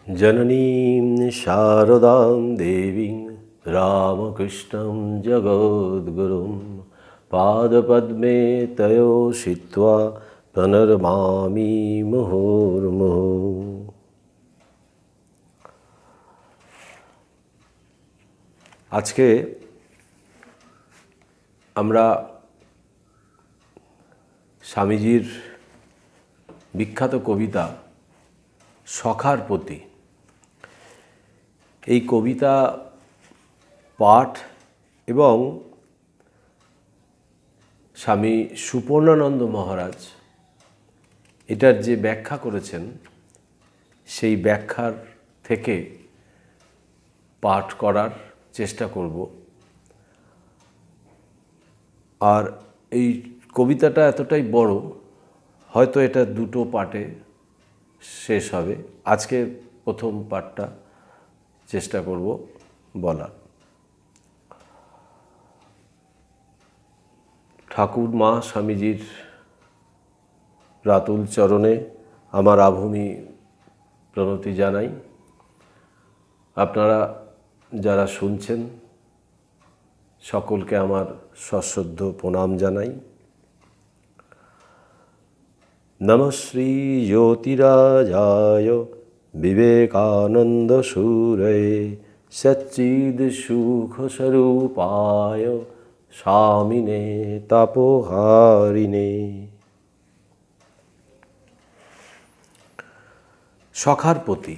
जननीं शारदां देवीं रामकृष्णं जगद्गुरुं पादपद्मे तयो शित्वा प्रणमामि मुहुर्मुहुः। আজকে আমরা স্বামীজির বিখ্যাত কবিতা সখার প্রতি এই কবিতা পাঠ এবং স্বামী সুপর্ণানন্দ মহারাজ এটার যে ব্যাখ্যা করেছেন সেই ব্যাখ্যার থেকে পাঠ করার চেষ্টা করব। আর এই কবিতাটা এতটাই বড়, হয়তো এটা দুটো পার্টে শেষ হবে। আজকে প্রথম পার্টটা চেষ্টা করব বলার। ঠাকুর মা স্বামীজির রাতুল চরণে আমার আভূমি প্রণতি জানাই। আপনারা যারা শুনছেন সকলকে আমার সশ্রদ্ধ প্রণাম জানাই। নমঃ শ্রী জ্যোতিরাজায় বিবেকানন্দ সুরয়ে সচ্চিদ সুখ স্বরূপায় স্বামিনে তাপহারিণে। সখার প্রতি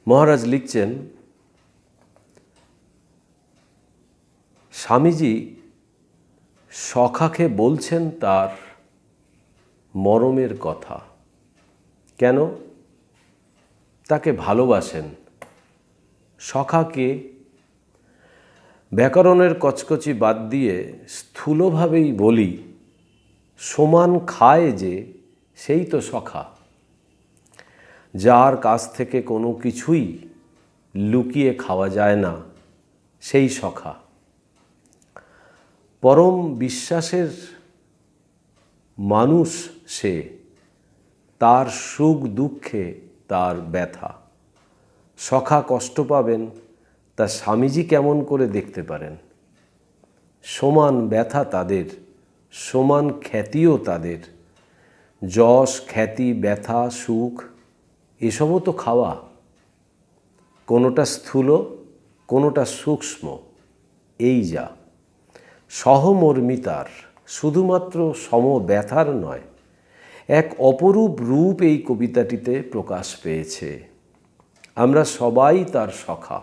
মহারাজ লিখছেন, স্বামীজি সখাকে বলছেন তার মরমের কথা। কেন? তাকে ভালোবাসেন। সখাকে ব্যাকরণের কচকচি বাদ দিয়ে স্থূলভাবেই বলি, সমান খায় যে সেই তো সখা। যার কাছ থেকে কোনো কিছুই লুকিয়ে খাওয়া যায় না সেই সখা। পরম বিশ্বাসের মানুষ সে, তার সুখ দুঃখে তার ব্যথা। সখা কষ্ট পাবেন তা স্বামীজি কেমন করে দেখতে পারেন? সমান ব্যথা তাদের, সমান খ্যাতিও তাদের। যশ খ্যাতি ব্যথা সুখ এসবও তো খাওয়া। কোনোটা স্থূল, কোনোটা সূক্ষ্ম। এই যা সহমর্মিতার, শুধুমাত্র সমব্যথার নয়, এক অপরূপ রূপ এই কবিতাটিতে প্রকাশ পেয়েছে। আমরা সবাই তার সখা।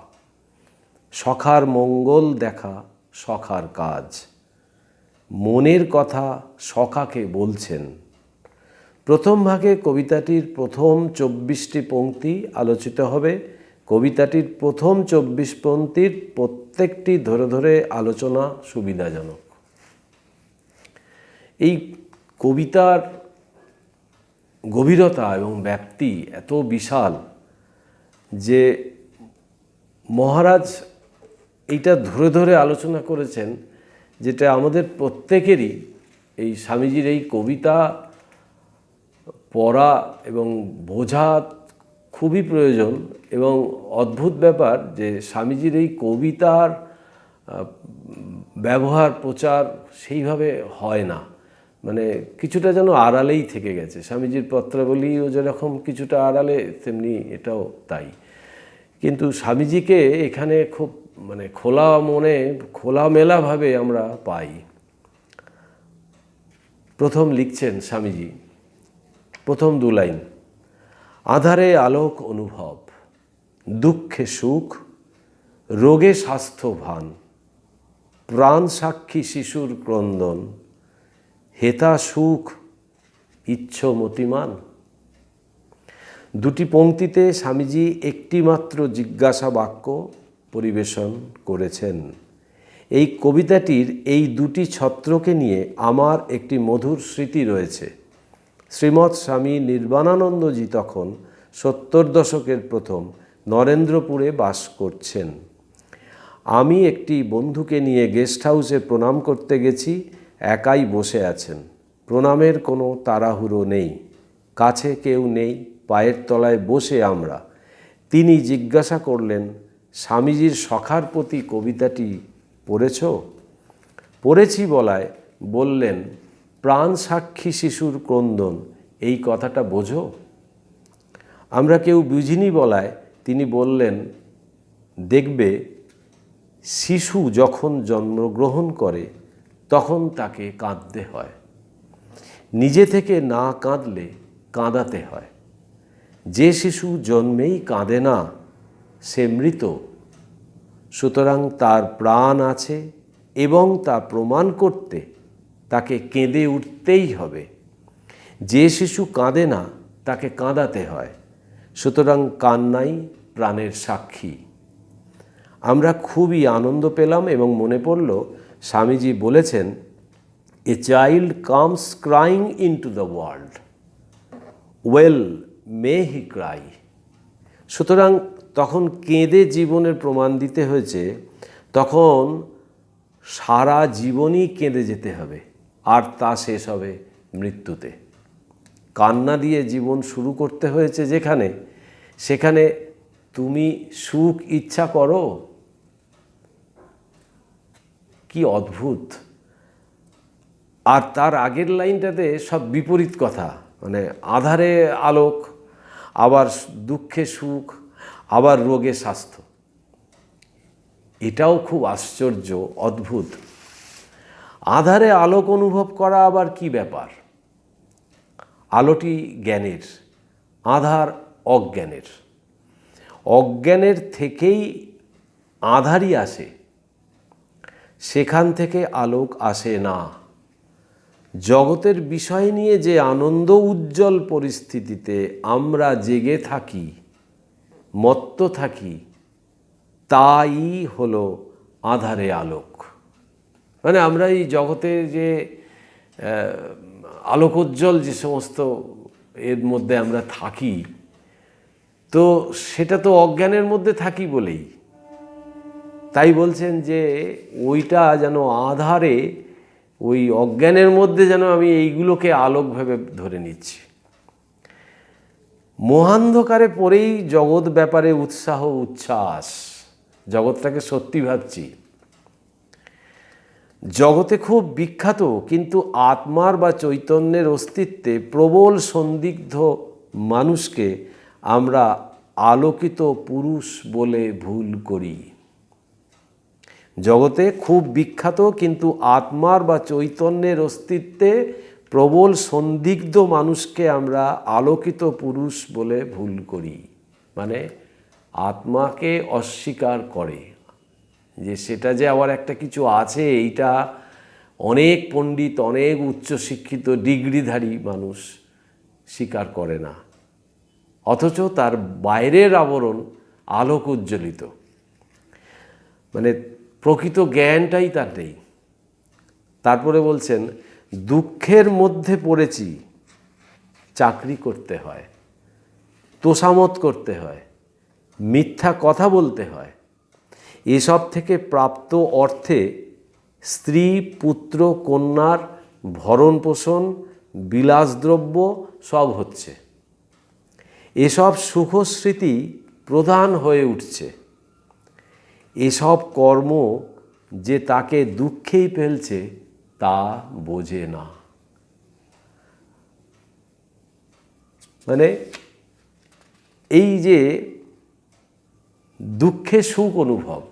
সখার মঙ্গল দেখা সখার কাজ। মনের কথা সখাকে বলছেন। প্রথম ভাগে কবিতাটির প্রথম 24টি পংক্তি আলোচিত হবে। কবিতাটির প্রথম 24 পংক্তির প্রত্যেকটি ধরে ধরে আলোচনা সুবিধাজনক। এই কবিতার গভীরতা এবং ব্যাপ্তি এত বিশাল যে মহারাজ এইটা ধরে ধরে আলোচনা করেছেন, যেটা আমাদের প্রত্যেকেরই এই স্বামীজির এই কবিতা পড়া এবং বোঝা খুবই প্রয়োজন। এবং অদ্ভুত ব্যাপার যে স্বামীজির এই কবিতার ব্যবহার প্রচার সেইভাবে হয় না, মানে কিছুটা যেন আড়ালেই থেকে গেছে। স্বামীজির পত্রাবলীও যেরকম কিছুটা আড়ালে, তেমনি এটাও তাই। কিন্তু স্বামীজিকে এখানে খুব খোলা মনে, খোলামেলাভাবে আমরা পাই। প্রথম লিখছেন স্বামীজি, প্রথম 2 লাইন, আঁধারে আলোক অনুভব, দুঃখে সুখ, রোগে স্বাস্থ্য ভান, প্রাণ সাক্ষী শিশুর ক্রন্দন, হেতা সুখ ইচ্ছমতিমান। 2টি পংক্তিতে স্বামীজি একটি মাত্র জিজ্ঞাসা বাক্য পরিবেশন করেছেন। এই কবিতাটির এই 2টি ছত্রকে নিয়ে আমার একটি মধুর স্মৃতি রয়েছে। শ্রীমৎ স্বামী নির্বাণানন্দজি তখন 70 দশকের প্রথম নরেন্দ্রপুরে বাস করছেন। আমি একটি বন্ধুকে নিয়ে গেস্ট হাউসে প্রণাম করতে গেছি। একাই বসে আছেন। প্রণামের কোনো তাড়াহুড়ো নেই, কাছে কেউ নেই, পায়ের তলায় বসে আমরা। তিনি জিজ্ঞাসা করলেন, স্বামীজির সখার প্রতি কবিতাটি পড়েছ? পড়েছি বলায় বললেন, প্রাণ সাক্ষী শিশুর ক্রন্দন, এই কথাটা বোঝো? আমরা কেউ বুঝিনি বলায় তিনি বললেন, দেখবে শিশু যখন জন্মগ্রহণ করে তখন তাকে কাঁদতে হয়, নিজে থেকে না কাঁদলে কাঁদাতে হয়। যে শিশু জন্মেই কাঁদে না সে মৃত। সুতরাং তার প্রাণ আছে এবং তা প্রমাণ করতে তাকে কেঁদে উঠতেই হবে। যে শিশু কাঁদে না তাকে কাঁদাতে হয়। সুতরাং কান্নাই প্রাণের সাক্ষী। আমরা খুবই আনন্দ পেলাম এবং মনে পড়ল স্বামীজি বলেছেন, a child comes crying into the world, well May he Cry. সুতরাং তখন কেঁদে জীবনের প্রমাণ দিতে হয়েছে, তখন সারা জীবনই কেঁদে যেতে হবে, আর তা শেষ হবে মৃত্যুতে। কান্না দিয়ে জীবন শুরু করতে হয়েছে যেখানে, সেখানে তুমি সুখ ইচ্ছা করো। কি অদ্ভুত! আর তার আগের লাইনটাতে সব বিপরীত কথা, মানে আঁধারে আলোক, আবার দুঃখে সুখ, আবার রোগে স্বাস্থ্য। এটাও খুব আশ্চর্য, অদ্ভুত। আঁধারে আলোক অনুভব করা আবার কি ব্যাপার? আলোটি জ্ঞানের, আঁধার অজ্ঞানের। অজ্ঞানের থেকেই আঁধারই আসে, সেখান থেকে আলোক আসে না। জগতের বিষয় নিয়ে যে আনন্দ উজ্জ্বল পরিস্থিতিতে আমরা জেগে থাকি, মত্ত থাকি, তাই হলো আঁধারে আলোক। মানে আমরা এই জগতে যে আলোকোজ্জ্বল যে সমস্ত এর মধ্যে আমরা থাকি, তো সেটা তো অজ্ঞানের মধ্যে থাকি বলেই। তাই বলছেন যে ওইটা যেন আঁধারে, ওই অজ্ঞানের মধ্যে যেন আমি এইগুলোকে আলোক ভেবে ধরে নিচ্ছি। মহান্ধকারে পড়েই জগৎ ব্যাপারে উৎসাহ উচ্ছ্বাস, জগৎটাকে সত্যি ভাবছি। জগতে খুব বিখ্যাত কিন্তু আত্মার বা চৈতন্যের অস্তিত্বে প্রবল সন্দিগ্ধ মানুষকে আমরা আলোকিত পুরুষ বলে ভুল করি। জগতে খুব বিখ্যাত কিন্তু আত্মার বা চৈতন্যের অস্তিত্বে প্রবল সন্দিগ্ধ মানুষকে আমরা আলোকিত পুরুষ বলে ভুল করি। মানে আত্মাকে অস্বীকার করে, যে সেটা যে আবার একটা কিছু আছে, এইটা অনেক পণ্ডিত, অনেক উচ্চশিক্ষিত ডিগ্রিধারী মানুষ স্বীকার করে না, অথচ তার বাইরের আবরণ আলোক উজ্জ্বলিত। মানে প্রকৃত জ্ঞানটাই তার নেই। তারপরে বলছেন, দুঃখের মধ্যে পড়েছি, চাকরি করতে হয়, তোষামত করতে হয়, মিথ্যা কথা বলতে হয়। এসব থেকে প্রাপ্ত অর্থে স্ত্রী, পুত্র, কন্যার ভরণ পোষণ, বিলাসদ্রব্য সব হচ্ছে। এসব সুখস্মৃতি প্রধান হয়ে উঠছে। এসব কর্ম যে তাকে দুঃখেই ফেলছে তা বোঝে না। মানে এই যে দুঃখে সুখ অনুভব,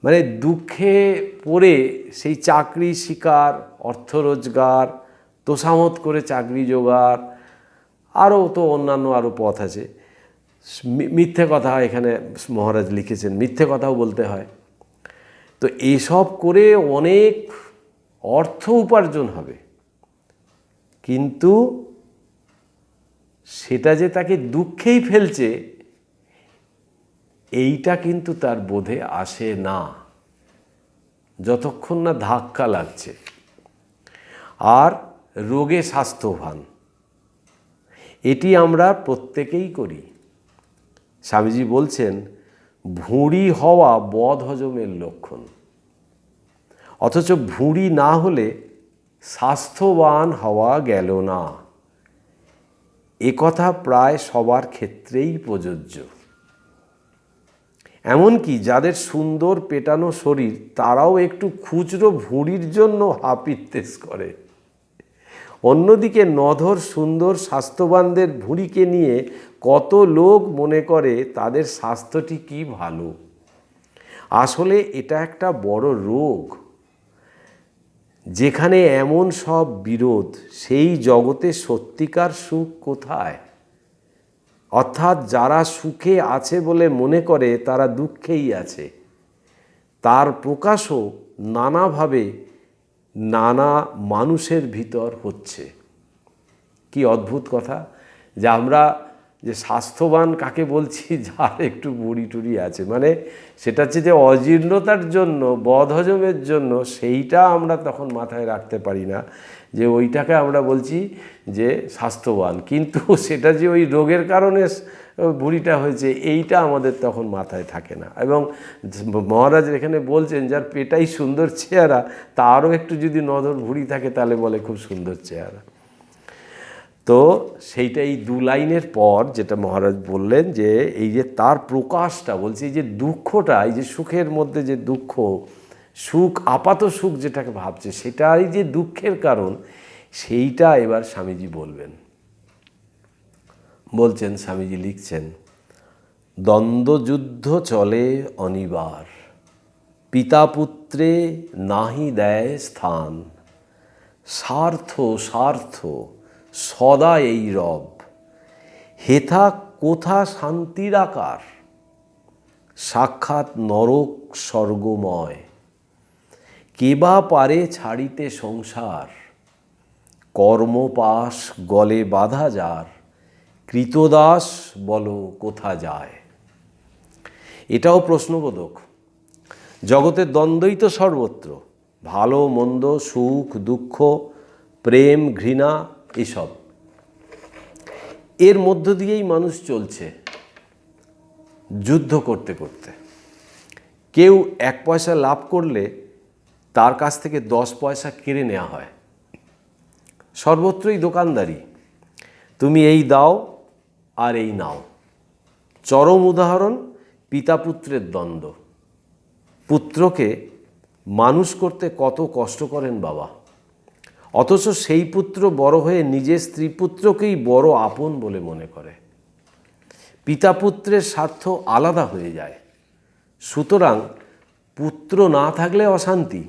মানে দুঃখে পড়ে সেই চাকরি শিকার, অর্থ রোজগার, তোষামত করে চাকরি জোগাড়, আরও তো অন্যান্য আরও পথ আছে। মিথ্যে কথা এখানে মহারাজ লিখেছেন, মিথ্যে কথাও বলতে হয়। তো এসব করে অনেক অর্থ উপার্জন হবে, কিন্তু সেটা যে তাকে দুঃখেই ফেলছে এইটা কিন্তু তার বোধে আসে না, যতক্ষণ না ধাক্কা লাগছে। আর রোগে স্বাস্থ্যবান, এটি আমরা প্রত্যেকেই করি। স্বামীজি বলছেন, ভুঁড়ি হওয়া বদ হজমের লক্ষণ, অথচ ভুঁড়ি না হলে স্বাস্থ্যবান হওয়া গেল না। একথা প্রায় সবার ক্ষেত্রেই প্রযোজ্য। এমনকি যাদের সুন্দর পেটানো শরীর তারাও একটু খুচরো ভুঁড়ির জন্য হাপিত্তেশ করে। অন্যদিকে নধর সুন্দর স্বাস্থ্যবানদের ভুঁড়িকে নিয়ে কত লোক মনে করে তাদের স্বাস্থ্যটি কি ভালো। আসলে এটা একটা বড় রোগ। যেখানে এমন সব বিরোধ, সেই জগতে সত্যিকার সুখ কোথায়? অর্থাৎ যারা সুখে আছে বলে মনে করে তারা দুঃখেই আছে। তার প্রকাশও নানাভাবে নানা মানুষের ভিতর হচ্ছে। কি অদ্ভুত কথা যে আমরা যে স্বাস্থ্যবান কাকে বলছি, যার একটু বুড়ি টুড়ি আছে, মানে সেটা হচ্ছে যে অজীর্ণতার জন্য, বদহজমের জন্য, সেইটা আমরা তখন মাথায় রাখতে পারি না যে ওইটাকে আমরা বলছি যে স্বাস্থ্যবান, কিন্তু সেটা যে ওই রোগের কারণে বুড়িটা হয়েছে এইটা আমাদের তখন মাথায় থাকে না। এবং মহারাজ এখানে বলছেন যার পেটাই সুন্দর চেহারা, তারও একটু যদি নজর ভুঁড়ি থাকে তাহলে বলে খুব সুন্দর চেহারা। তো সেইটাই 2 লাইনের পর যেটা মহারাজ বললেন যে এই যে তার প্রকাশটা, বলছি এই যে দুঃখটা, এই যে সুখের মধ্যে যে দুঃখ, সুখ আপাত সুখ যেটাকে ভাবছে সেটাই যে দুঃখের কারণ, সেইটা এবার স্বামীজি বলবেন। বলছেন, স্বামীজি লিখছেন, দ্বন্দ্বযুদ্ধ চলে অনিবার, পিতা পুত্রে নাহি দেয় স্থান, স্বার্থ স্বার্থ সদা এই রব, হেথা কোথা শান্তির আকার, সাক্ষাৎ নরক স্বর্গময়, কেবা পারে ছাড়িতে সংসার, কর্মপাশ গলে বাধা যার, কৃতদাস বলো কোথা যায়। এটাও প্রশ্নবোধক। জগতের দ্বন্দ্বই তো সর্বত্র, ভালো মন্দ, সুখ দুঃখ, প্রেম ঘৃণা, এসব এর মধ্য দিয়েই মানুষ চলছে যুদ্ধ করতে করতে। কেউ 1 পয়সা লাভ করলে তার কাছ থেকে 10 পয়সা কেড়ে নেওয়া হয়। সর্বত্রই দোকানদারি, তুমি এই দাও আর এই নাও। চরম উদাহরণ পিতা পুত্রের দ্বন্দ্ব। পুত্রকে মানুষ করতে কত কষ্ট করেন বাবা, অথচ সেই পুত্র বড় হয়ে নিজের স্ত্রী পুত্রকেই বড় আপন বলে মনে করে। পিতা পুত্রের স্বার্থ আলাদা হয়ে যায়। সুতরাং পুত্র না থাকলে অশান্তি,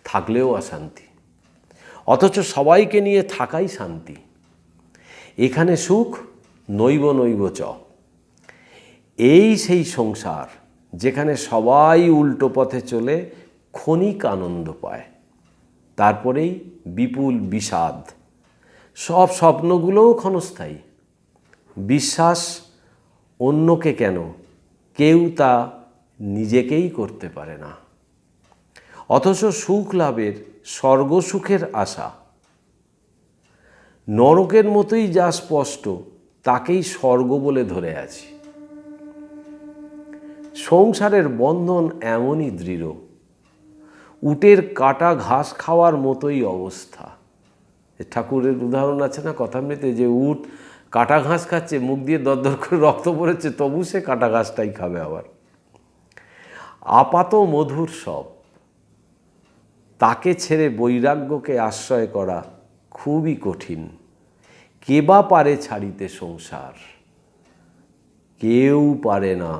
থাকলেও অশান্তি, অথচ সবাইকে নিয়ে থাকাই শান্তি। এখানে সুখ নৈব নৈব চ। এই সেই সংসার যেখানে সবাই উল্টো পথে চলে ক্ষণিক আনন্দ পায়, তারপরেই বিপুল বিষাদ। সব স্বপ্নগুলোও ক্ষণস্থায়ী। বিশ্বাস অন্যকে কেন, কেউ তা নিজেকেই করতে পারে না। অথচ সুখ লাভের স্বর্গসুখের আশা। নরকের মতোই যা স্পষ্ট তাকেই স্বর্গ বলে ধরে আছি। সংসারের বন্ধন এমনই দৃঢ়, উটের কাটা ঘাস খাওয়ার মতোই অবস্থা। ঠাকুরের উদাহরণ আছে না কথামৃতে, যে উট কাটা ঘাস খাচ্ছে, মুখ দিয়ে দরদর করে রক্ত পড়েছে, তবু সে কাটা ঘাসটাই খাবে। আবার আপাত মধুর সব, তাকে ছেড়ে বৈরাগ্যকে আশ্রয় করা খুবই কঠিন। কে বা পারে ছাড়িতে সংসার? কেউ পারে না,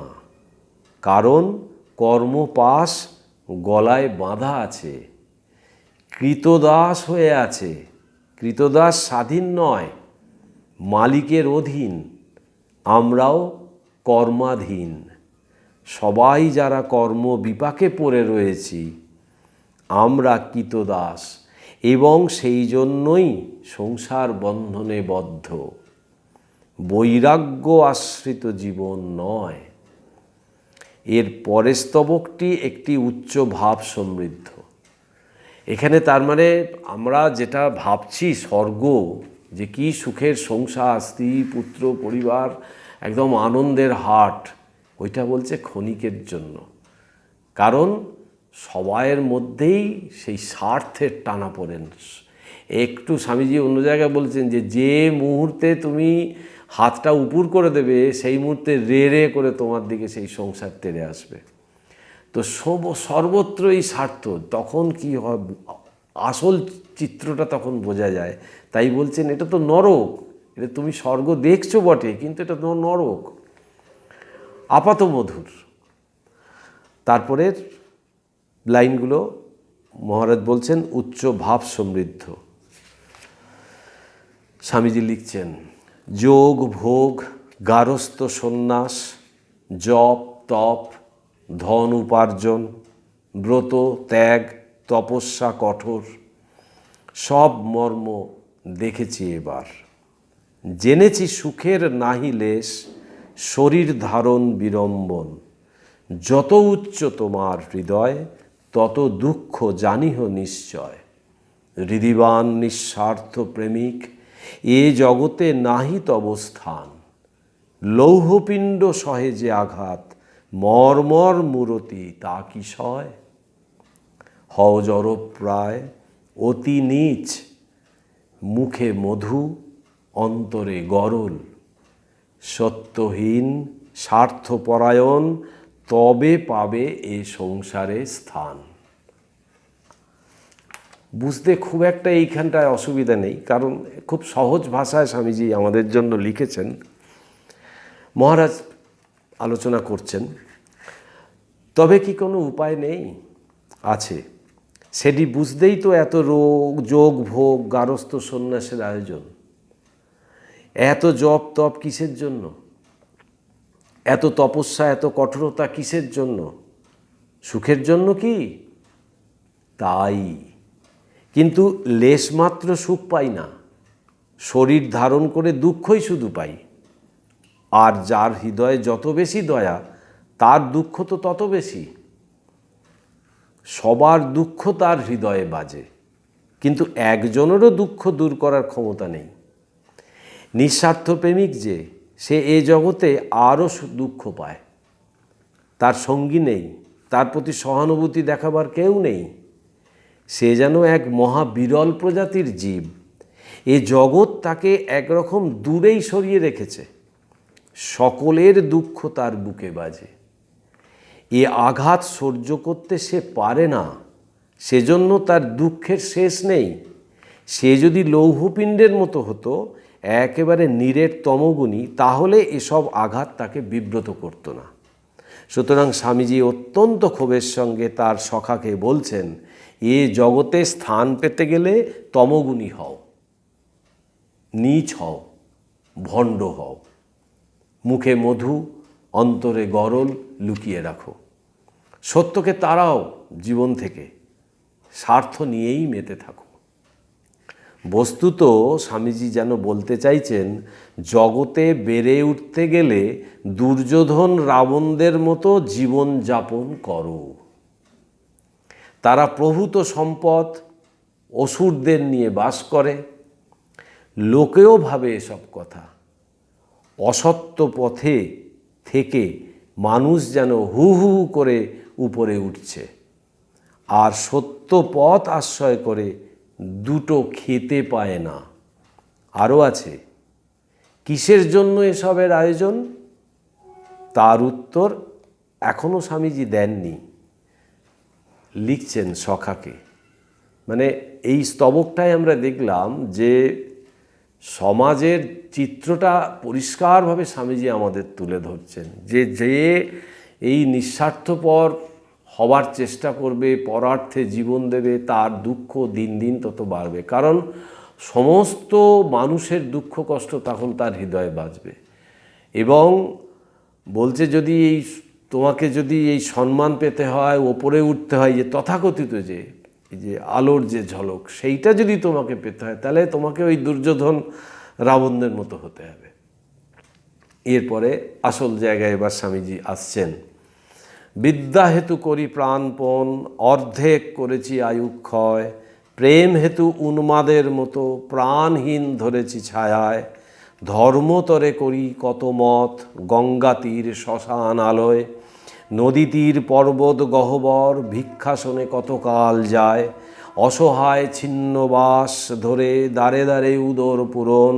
কারণ কর্মপাশ গলায় বাঁধা আছে, কৃতদাস হয়ে আছে। কৃতদাস স্বাধীন নয়, মালিকের অধীন। আমরাও কর্মাধীন। সবাই যারা কর্ম বিপাকে পড়ে রয়েছি আমরা কৃতদাস, এবং সেই জন্যই সংসার বন্ধনে বদ্ধ। বৈরাগ্য আশ্রিত জীবন নয়। এর পরের স্তবকটি একটি উচ্চ ভাব সমৃদ্ধ। এখানে তার মানে আমরা যেটা ভাবছি স্বর্গ, যে কি সুখের সংসার, স্ত্রী পুত্র পরিবার, একদম আনন্দের হাট, ওইটা বলছে ক্ষণিকের জন্য। কারণ সবাইয়ের মধ্যেই সেই স্বার্থের টানাপোড়েন, একটু স্বামীজি অন্য জায়গায় বলছেন যে মুহূর্তে তুমি হাতটা উপর করে দেবে সেই মুহূর্তে রে রে করে তোমার দিকে সেই সংসার তেড়ে আসবে। তো সর্বত্রই স্বার্থ, তখন কি হয়, আসল চিত্রটা তখন বোঝা যায়। তাই বলছেন এটা তো নরক, এটা তুমি স্বর্গ দেখছো বটে, কিন্তু এটা তো নরক। আপাত মধুর। তারপরের লাইনগুলো মহারাজ বলছেন উচ্চ ভাব সমৃদ্ধ। স্বামীজি লিখছেন, যোগ ভোগ গারস্থ সন্ন্যাস, জপ তপ ধন উপার্জন, ব্রত ত্যাগ তপস্যা কঠোর, সব মর্ম দেখেছি এবার। জেনেছি সুখের নাহি লেশ, শরীর ধারণ বিড়ম্বন। যত উচ্চ তোমার হৃদয়, তত দুঃখ জানিহ নিশ্চয়। হৃদিবান নিঃস্বার্থ প্রেমিক, এ জগতে নাহি তব স্থান। লৌহপিণ্ড সহে যে আঘাত, মর্মর মূরতি তা কি সয়। হও জড়প্রায় অতি নীচ, মুখে মধু অন্তরে গরল। সত্যহীন স্বার্থপরায়ণ, তবে পাবে এ সংসারে স্থান। বুঝতে খুব একটা এইখানটায় অসুবিধা নেই, কারণ খুব সহজ ভাষায় স্বামীজি আমাদের জন্য লিখেছেন। মহারাজ আলোচনা করছেন, তবে কি কোনো উপায় নেই? আছে। সেটি বুঝতেই তো এত যোগ ভোগ গারস্থ সন্ন্যাসের আয়োজন। এত জপ তপ কিসের জন্য? এত তপস্যা এত কঠোরতা কিসের জন্য? সুখের জন্য কি? তাই, কিন্তু লেশমাত্র সুখ পাই না, শরীর ধারণ করে দুঃখই শুধু পাই। আর যার হৃদয়ে যত বেশি দয়া, তার দুঃখ তো তত বেশি। সবার দুঃখ তার হৃদয়ে বাজে, কিন্তু একজনেরও দুঃখ দূর করার ক্ষমতা নেই। নিঃস্বার্থ প্রেমিক যে, সে এ জগতে আরও দুঃখ পায়। তার সঙ্গী নেই, তার প্রতি সহানুভূতি দেখাবার কেউ নেই। সে যেন এক মহাবিরল প্রজাতির জীব। এ জগৎ তাকে একরকম দূরেই সরিয়ে রেখেছে। সকলের দুঃখ তার বুকে বাজে। এ আঘাত সহ্য করতে সে পারে না, সেজন্য তার দুঃখের শেষ নেই। সে যদি লৌহপিণ্ডের মতো হতো, একেবারে নিরেট তমগুণী, তাহলে এসব আঘাত তাকে বিব্রত করতো না। সুতরাং স্বামীজি অত্যন্ত ক্ষোভের সঙ্গে তার সখাকে বলছেন, এ জগতে স্থান পেতে গেলে তমগুণী হও, নীচ হও, ভণ্ড হও, মুখে মধু অন্তরে গরল লুকিয়ে রাখো। সত্যকে তাড়াও জীবন থেকে, স্বার্থ নিয়েই মেতে থাকো। বস্তুত স্বামীজি যেন বলতে চাইছেন, জগতে বেড়ে উঠতে গেলে দুর্যোধন রাবণদের মতো জীবন যাপন করো। তারা প্রভূত সম্পদ অসুরদের নিয়ে বাস করে, লোকেও ভাবে এসব কথা। অসত্য পথে থেকে মানুষ যেন হু হু করে উপরে উঠছে, আর সত্য পথ আশ্রয় করে দুটো খেতে পায় না। আরও আছে, কিসের জন্য এসবের আয়োজন? তার উত্তর এখনও স্বামীজি দেননি। লিখছেন সখাকে, মানে এই স্তবকটায় আমরা দেখলাম যে সমাজের চিত্রটা পরিষ্কারভাবে স্বামীজি আমাদের তুলে ধরছেন, যে এই নিঃস্বার্থপর হবার চেষ্টা করবে, পরার্থে জীবন দেবে, তার দুঃখ দিন দিন তত বাড়বে। কারণ সমস্ত মানুষের দুঃখ কষ্ট তখন তার হৃদয়ে বাজবে। এবং বলছে, যদি তোমাকে যদি এই সম্মান পেতে হয়, ওপরে উঠতে হয়, যে তথাকথিত যে এই যে আলোর যে ঝলক, সেইটা যদি তোমাকে পেতে হয়, তাহলে তোমাকে ওই দুর্যোধন রাবণদের মতো হতে হবে। এরপরে আসল জায়গায় এবার স্বামীজি আসছেন। বিদ্যা হেতু করি প্রাণপণ, অর্ধেক করেছি আয়ুক্ষয়। প্রেম হেতু উন্মাদের মতো প্রাণহীন ধরেছি ছায়ায়। ধর্মতরে করি কত মত, গঙ্গা তীর শ্মশান আলয়। নদী তীর পর্বত গহ্বর, ভিক্ষাসনে কতকাল যায়। অসহায় ছিন্নবাস ধরে দ্বারে দ্বারে উদর পূরণ,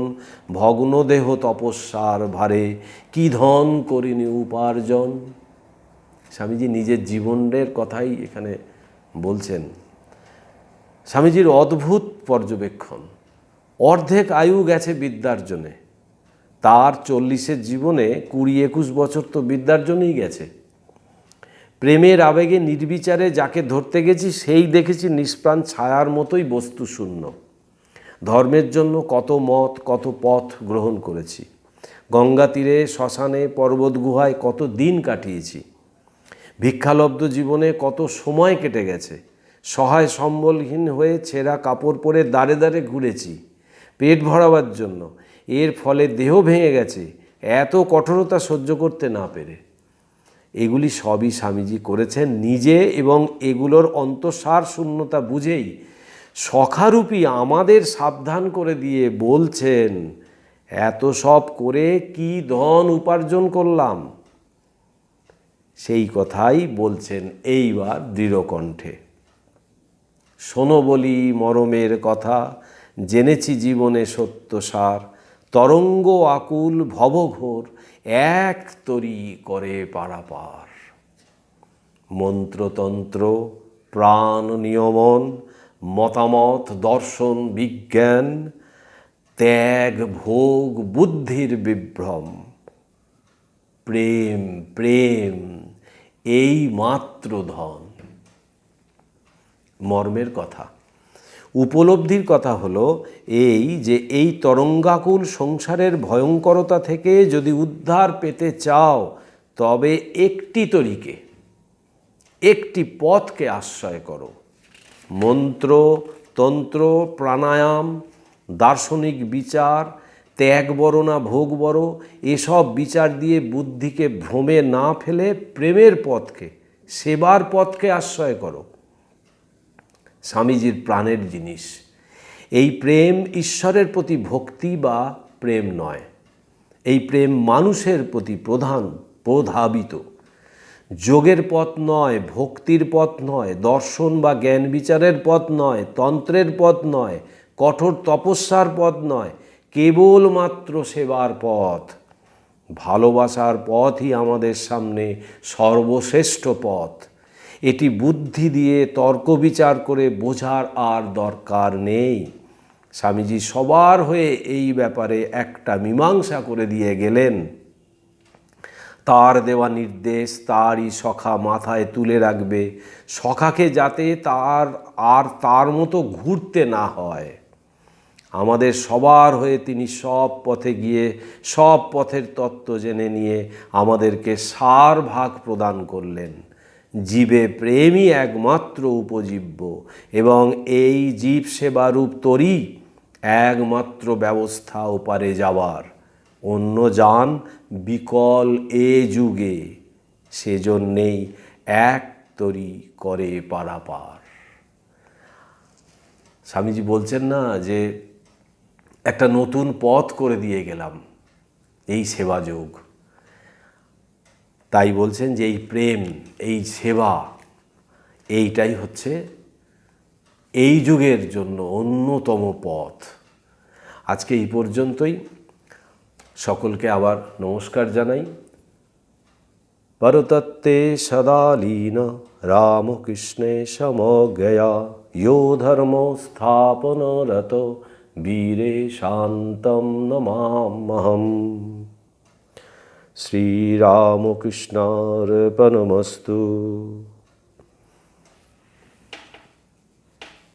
ভগ্নদেহ তপস্যার ভারে কি ধন করিনি উপার্জন। স্বামীজি নিজের জীবনের কথাই এখানে বলছেন। স্বামীজির অদ্ভুত পর্যবেক্ষণ। অর্ধেক আয়ু গেছে বিদ্যার্জনে, তার 40-এর জীবনে 20-21 বছর তো বিদ্যার্জনেই গেছে। প্রেমের আবেগে নির্বিচারে যাকে ধরতে গেছি সেই দেখেছি নিষ্প্রাণ ছায়ার মতোই বস্তুশূন্য। ধর্মের জন্য কত মত কত পথ গ্রহণ করেছি, গঙ্গা তীরে শ্মশানে পর্বত গুহায় কত দিন কাটিয়েছি, ভিক্ষালব্ধ জীবনে কত সময় কেটে গেছে, সহায় সম্বলহীন হয়ে ছেঁড়া কাপড় পরে দাঁড়ে দাঁড়ে ঘুরেছি পেট ভরাবার জন্য। এর ফলে দেহ ভেঙে গেছে এত কঠোরতা সহ্য করতে না পেরে। এগুলি সবই স্বামীজি করেছেন নিজে, এবং এগুলোর অন্তঃসার শূন্যতা বুঝেই সখারূপী আমাদের সাবধান করে দিয়ে বলছেন, এত সব করে কি ধন উপার্জন করলাম। সেই কথাই বলছেন এইবার দৃঢ়কণ্ঠে। শোনো বলি মরমের কথা, জেনেছি জীবনে সত্যসার, তরঙ্গ আকুল ভবঘোর এক তরি করে পারাপার। মন্ত্রতন্ত্র প্রাণ নিয়মন, মতামত দর্শন বিজ্ঞান, ত্যাগ ভোগ বুদ্ধির বিভ্রম, প্রেম প্রেম এই মাত্র ধন। মর্মের কথা, উপলব্ধির কথা হলো এই যে এই তরঙ্গাকুল সংসারের ভয়ঙ্করতা থেকে যদি উদ্ধার পেতে চাও, তবে একটি তরিকে, একটি পথকে আশ্রয় করো। মন্ত্র তন্ত্র প্রাণায়াম দার্শনিক বিচার, ত্যাগ বড় না ভোগ বড়, এসব বিচার দিয়ে বুদ্ধিকে ভ্রমে না ফেলে প্রেমের পথকে, সেবার পথকে আশ্রয় করো। স্বামীজির প্রাণের জিনিস এই প্রেম ঈশ্বরের প্রতি ভক্তি বা প্রেম নয়। এই প্রেম মানুষের প্রতি প্রধাবিত। যোগের পথ নয়, ভক্তির পথ নয়, দর্শন বা জ্ঞান বিচারের পথ নয়, তন্ত্রের পথ নয়, কঠোর তপস্যার পথ নয়, কেবলমাত্র সেবার পথ। ভালোবাসার পথই আমাদের সামনে সর্বশ্রেষ্ঠ পথ। এটি বুদ্ধি দিয়ে তর্ক বিচার করে বোঝার আর দরকার নেই। স্বামীজি সবার হয়ে এই ব্যাপারে একটা মীমাংসা করে দিয়ে গেলেন। তার দেওয়া নির্দেশ তারই সখা মাথায় তুলে রাখবে, সখাকে যাতে তার মতো ঘুরতে না হয়। আমাদের সবার হয়ে তিনি সব পথে গিয়ে সব পথের তত্ত্ব জেনে নিয়ে আমাদেরকে সার ভাগ প্রদান করলেন। জীবে প্রেমই একমাত্র উপজীব্য, এবং এই জীব সেবারূপ তরি একমাত্র ব্যবস্থা ওপারে যাবার। অন্য যান বিকল এ যুগে, সেজন্যেই এক তরি করে পারাপার। স্বামীজি বলছেন না যে একটা নতুন পথ করে দিয়ে গেলাম এই সেবাযোগ। তাই বলছেন যে এই প্রেম এই সেবা এইটাই হচ্ছে এই যুগের জন্য অন্যতম পথ। আজকে এই পর্যন্তই। সকলকে আবার নমস্কার জানাই। পরতত্ত্বে সদা লীন রামকৃষ্ণে সমজ্ঞয়া, ইয়ো ধর্ম স্থাপনরত বীরে শান্তম নমাম্যহম। শ্রীরামকৃষ্ণার্পণমস্তু।